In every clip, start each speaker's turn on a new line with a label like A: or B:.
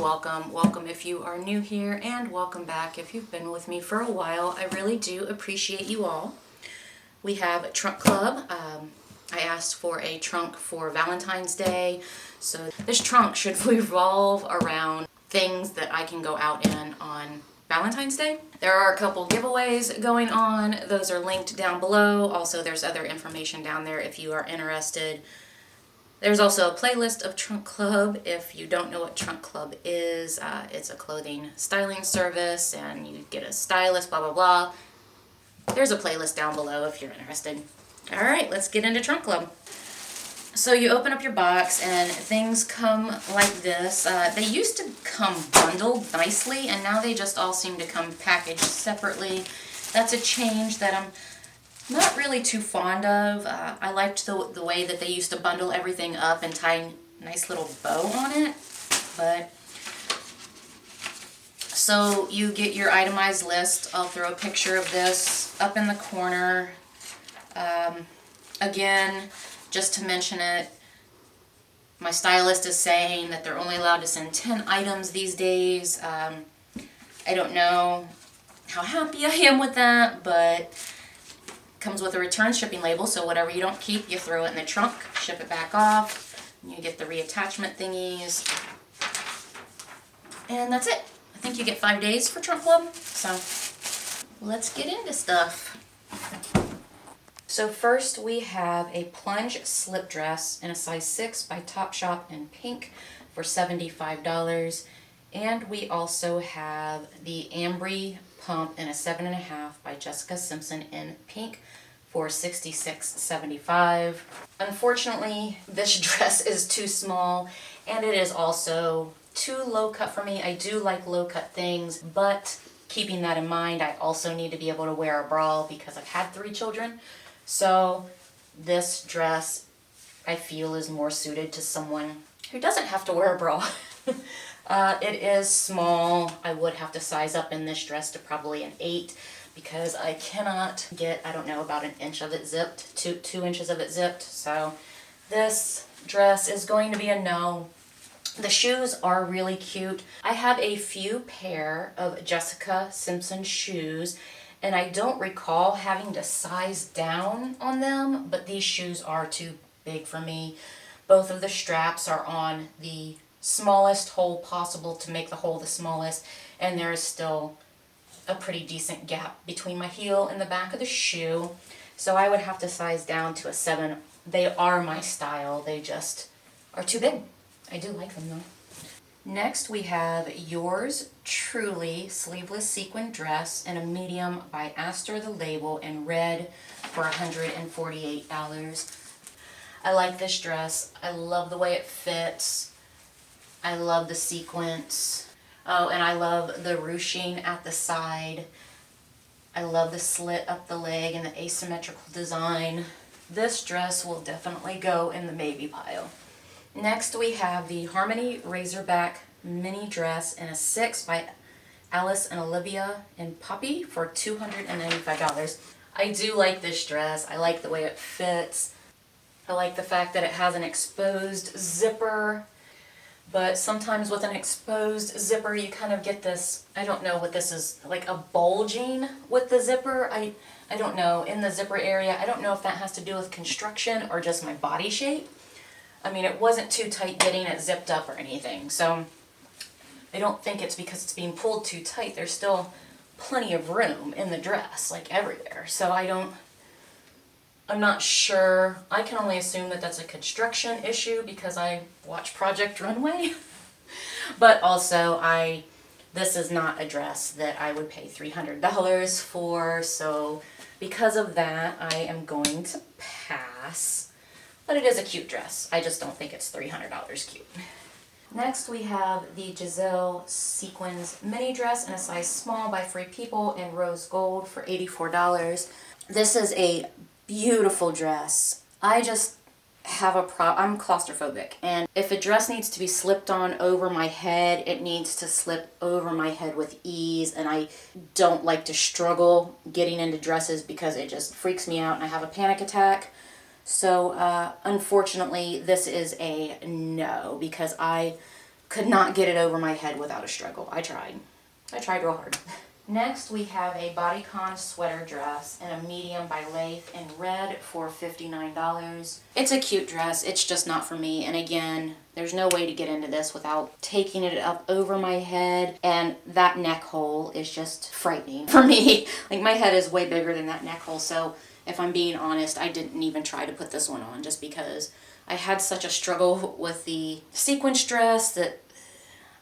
A: welcome. Welcome if you are new here, and welcome back if you've been with me for a while. I really do appreciate you all. We have a trunk club. I asked for a trunk for Valentine's Day, so this trunk should revolve around things that I can go out in on Valentine's Day. There are a couple giveaways going on. Those are linked down below. Also, there's other information down there if you are interested. There's also a playlist of Trunk Club. If you don't know what Trunk Club is, it's a clothing styling service and you get a stylist, blah, blah, blah. There's a playlist down below if you're interested. All right, let's get into Trunk Club. So you open up your box and things come like this. They used to come bundled nicely, and now they just all seem to come packaged separately. That's a change that I'm not really too fond of. I liked the way that they used to bundle everything up and tie a nice little bow on it. But so you get your itemized list. I'll throw a picture of this up in the corner. Again, just to mention it, my stylist is saying that they're only allowed to send 10 items these days. I don't know how happy I am with that, but comes with a return shipping label, so whatever you don't keep, you throw it in the trunk, ship it back off, and you get the reattachment thingies, and that's it. I think you get 5 days for Trunk Club, so let's get into stuff. So first we have a plunge slip dress in a size 6 by Topshop in pink for $75, and we also have the Ambry pump in a 7.5 by Jessica Simpson in pink for $66.75. Unfortunately, this dress is too small, and it is also too low cut for me. I do like low cut things, but keeping that in mind, I also need to be able to wear a bra because I've had 3 children. So this dress, I feel, is more suited to someone who doesn't have to wear a bra. It is small. I would have to size up in this dress to probably an 8 because I cannot get, I don't know, about an inch of it zipped, 2 inches of it zipped. So this dress is going to be a no. The shoes are really cute. I have a few pair of Jessica Simpson shoes, and I don't recall having to size down on them, but these shoes are too big for me. Both of the straps are on the smallest hole possible to make the hole the smallest, and there is still a pretty decent gap between my heel and the back of the shoe, so I would have to size down to a 7. They are my style, they just are too big. I do like them though. Next we have Yours Truly sleeveless sequin dress in a medium by Astor the Label in red for $148. I like this dress. I love the way it fits. I love the sequins. Oh, and I love the ruching at the side. I love the slit up the leg and the asymmetrical design. This dress will definitely go in the maybe pile. Next we have the Harmony Razorback mini dress in a 6 by Alice and Olivia in Poppy for $295. I do like this dress. I like the way it fits. I like the fact that it has an exposed zipper, but sometimes with an exposed zipper you kind of get this, I don't know what this is, like a bulging with the zipper. I don't know, in the zipper area. I don't know if that has to do with construction or just my body shape. I mean, it wasn't too tight getting it zipped up or anything, so I don't think it's because it's being pulled too tight. There's still plenty of room in the dress, like everywhere, so I'm not sure. I can only assume that that's a construction issue because I watch Project Runway. But also, this is not a dress that I would pay $300 for, so because of that, I am going to pass. But it is a cute dress. I just don't think it's $300 cute. Next we have the Giselle Sequins mini dress in a size small by Free People in rose gold for $84. This is a beautiful dress. I just have I'm claustrophobic, and if a dress needs to be slipped on over my head, it needs to slip over my head with ease, and I don't like to struggle getting into dresses because it just freaks me out and I have a panic attack. So unfortunately this is a no, because I could not get it over my head without a struggle. I tried real hard. Next, we have a bodycon sweater dress in a medium by Lath in red for $59. It's a cute dress, it's just not for me. And again, there's no way to get into this without taking it up over my head. And that neck hole is just frightening for me. Like, my head is way bigger than that neck hole. So if I'm being honest, I didn't even try to put this one on just because I had such a struggle with the sequence dress that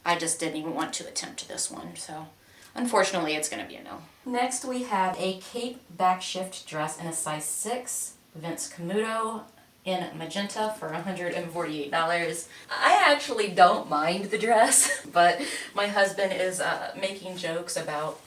A: I just didn't even want to attempt this one. So unfortunately, it's going to be a no. Next, we have a cape backshift dress in a size 6, Vince Camuto in magenta for $148. I actually don't mind the dress, but my husband is making jokes about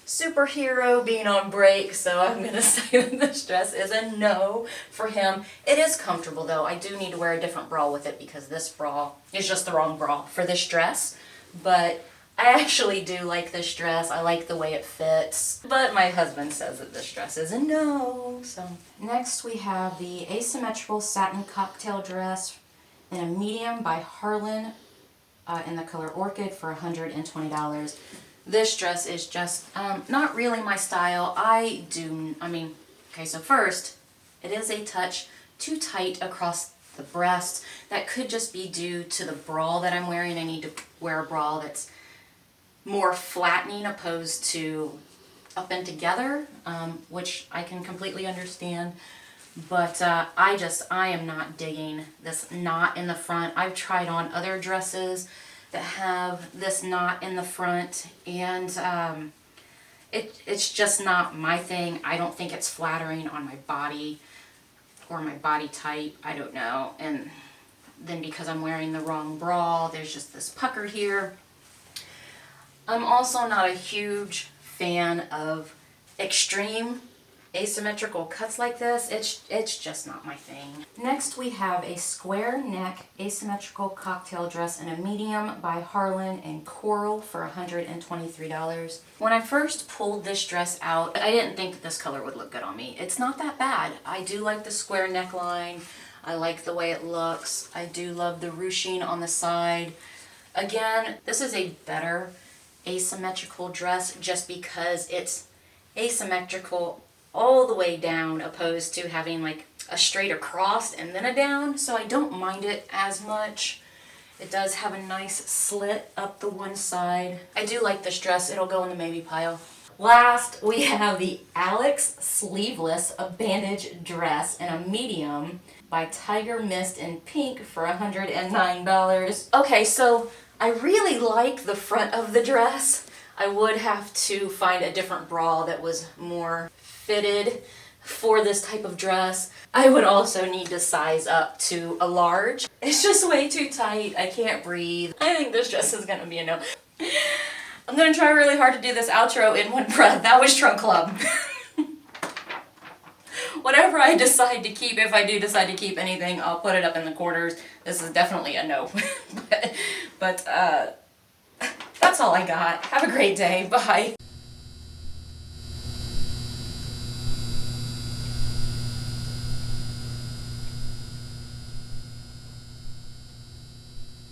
A: superhero being on break, so I'm going to say that this dress is a no for him. It is comfortable though. I do need to wear a different bra with it because this bra is just the wrong bra for this dress, but I actually do like this dress. I like the way it fits, but my husband says that this dress is a no. So next we have the asymmetrical satin cocktail dress in a medium by Harlan in the color Orchid for $120. This dress is just not really my style. Okay, so first, it is a touch too tight across the breast. That could just be due to the bra that I'm wearing. I need to wear a bra that's more flattening opposed to up and together, which I can completely understand. But I am not digging this knot in the front. I've tried on other dresses that have this knot in the front, and it's just not my thing. I don't think it's flattering on my body or my body type. I don't know. And then because I'm wearing the wrong bra, there's just this pucker here. I'm also not a huge fan of extreme asymmetrical cuts like this. It's just not my thing. Next, we have a square neck asymmetrical cocktail dress in a medium by Harlan in coral for $123. When I first pulled this dress out, I didn't think that this color would look good on me. It's not that bad. I do like the square neckline. I like the way it looks. I do love the ruching on the side. Again, this is a better asymmetrical dress just because it's asymmetrical all the way down opposed to having like a straight across and then a down, so I don't mind it as much. It does have a nice slit up the one side. I do like this dress. It'll go in the maybe pile. Last, we have the Alex sleeveless bandage dress in a medium by Tiger Mist in pink for $109. Okay, so I really like the front of the dress. I would have to find a different bra that was more fitted for this type of dress. I would also need to size up to a large. It's just way too tight. I can't breathe. I think this dress is gonna be a no. I'm gonna try really hard to do this outro in one breath. That was Trunk Club. Whatever I decide to keep, if I do decide to keep anything, I'll put it up in the corners. This is definitely a no. but that's all I got. Have a great day. Bye.